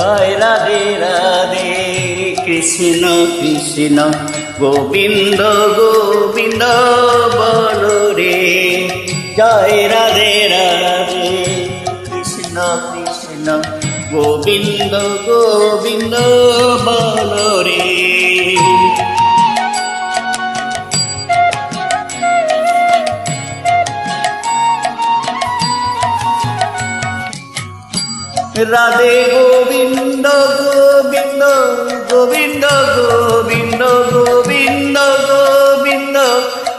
জয় রাধে রাধে কৃষ্ণ কৃষ্ণ গোবিন্দ গোবিন্দ বলো রে জয় রাধে রাধে কৃষ্ণ কৃষ্ণ গোবিন্দ গোবিন্দ বলো রে রাধে গোবিন্দ গোবিন্দ গোবিন্দ গোবিন্দ গোবিন্দ গোবিন্দ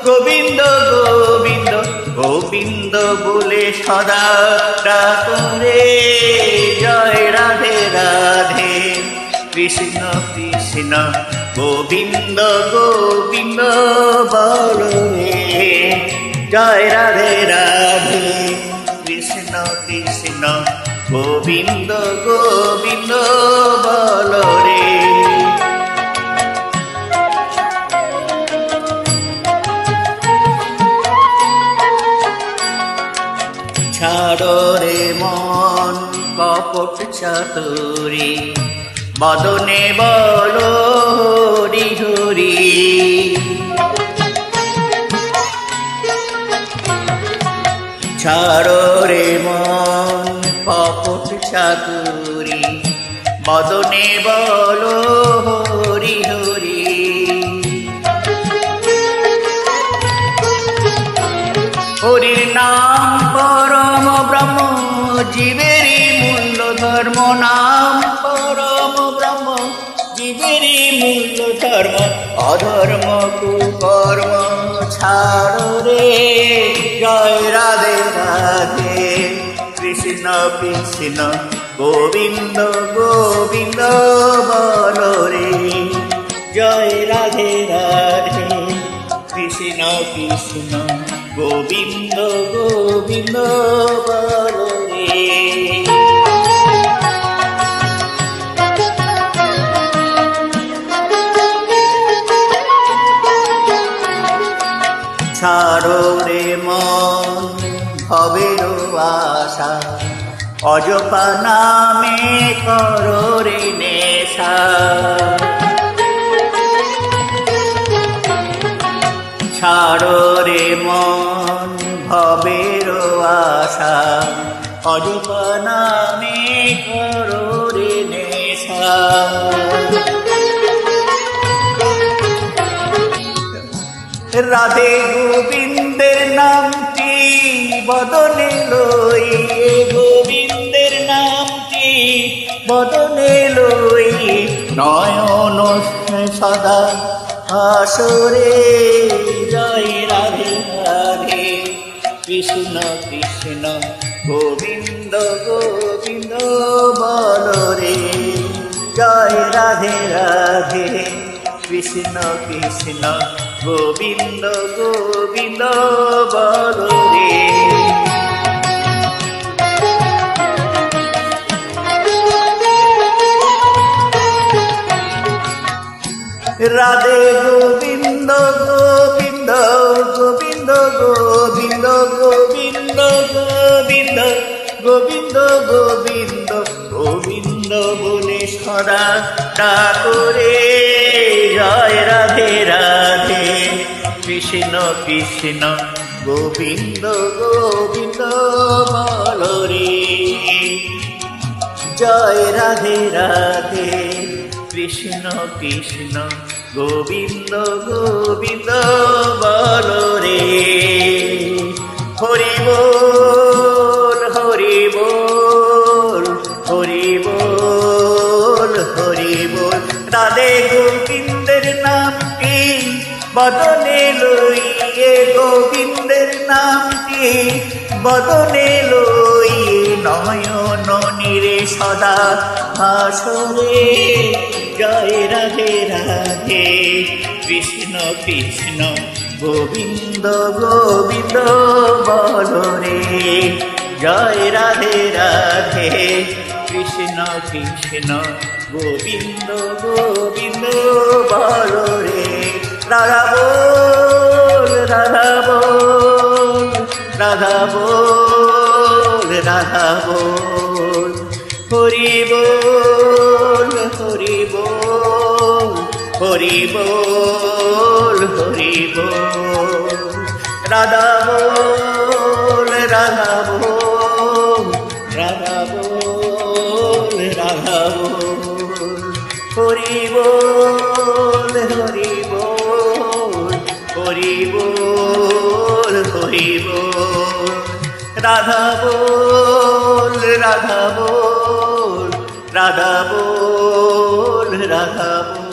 গোবিন্দ গোবিন্দ গোবিন্দ বলে সদা ডাকরে জয় রাধে রাধে কৃষ্ণ কৃষ্ণ গোবিন্দ গোবিন্দ বলো রে জয় রাধে রাধে কৃষ্ণ কৃষ্ণ গোবিন্দ গোবিন্দ বলো রে ছাড়ো রে মন কপট চাতুরি বদনে বলো হরি হরি ছাড়ো রে মন কপট চাতুরি বদনে বলো হরি হরি হরির নাম পরম ব্রহ্ম জীবেরই মূল্য ধর্ম নাম পরম ব্রহ্ম জীবেরই মূল্য ধর্ম অধর্ম কুকর্ম ছাড়ো রে জয় রাধে রাধে কৃষ্ণ কৃষ্ণ গোবিন্দ গোবিন্দ বলো রে জয় রাধে রাধে কৃষ্ণ কৃষ্ণ গোবিন্দ গোবিন্দ বলো রে ছাড়ো রে মন ভবের আশা অজপা নামে করো রে নেশা ছাড়ো রে মন ভবের আশা অজপা নামে করো রে নেশা রাধে গোবিন্দের নামটি বদনে লই গোবিন্দের নামটি বদনে লই নয়ন সদা আসরে জয় রাধে রাধে কৃষ্ণ কৃষ্ণ গোবিন্দ গোবিন্দ বলো রে জয় রাধে রাধে কৃষ্ণ কৃষ্ণ গোবিন্দ গোবিন্দ বলো রে রাধে গোবিন্দ গোবিন্দ গোবিন্দ গোবিন্দ গোবিন্দ গোবিন্দ গোবিন্দ গোবিন্দ গোবিন্দ বলে সদা ডাকরে জয় রাধে রাধে কৃষ্ণ কৃষ্ণ গোবিন্দ গোবিন্দ বলো রে জয় রাধে রাধে কৃষ্ণ কৃষ্ণ গোবিন্দ গোবিন্দ বলো রে হরি বল হরি বল হরি বল হরি বল রাধে গোবিন্দের নামটি বদনে লইয়ে গোবিন্দের নামটি বদনে লই নয়ন নিরে সদা হাসরে জয় রাধে রাধে কৃষ্ণ কৃষ্ণ গোবিন্দ গোবিন্দ বলো রে জয় রাধে রাধে কৃষ্ণ কৃষ্ণ গোবিন্দ গোবিন্দ বলো রে রাধা বল রাধা বল রাধা বল রাধা বল হরি বল হরি বল হরি বল হরি বল রাধা বল রাধা বল রাধা বল রাধা বল হরি বল হরি বল হরি বল হরি বল রাধা বল রাধা বল রাধা বল রাধা বল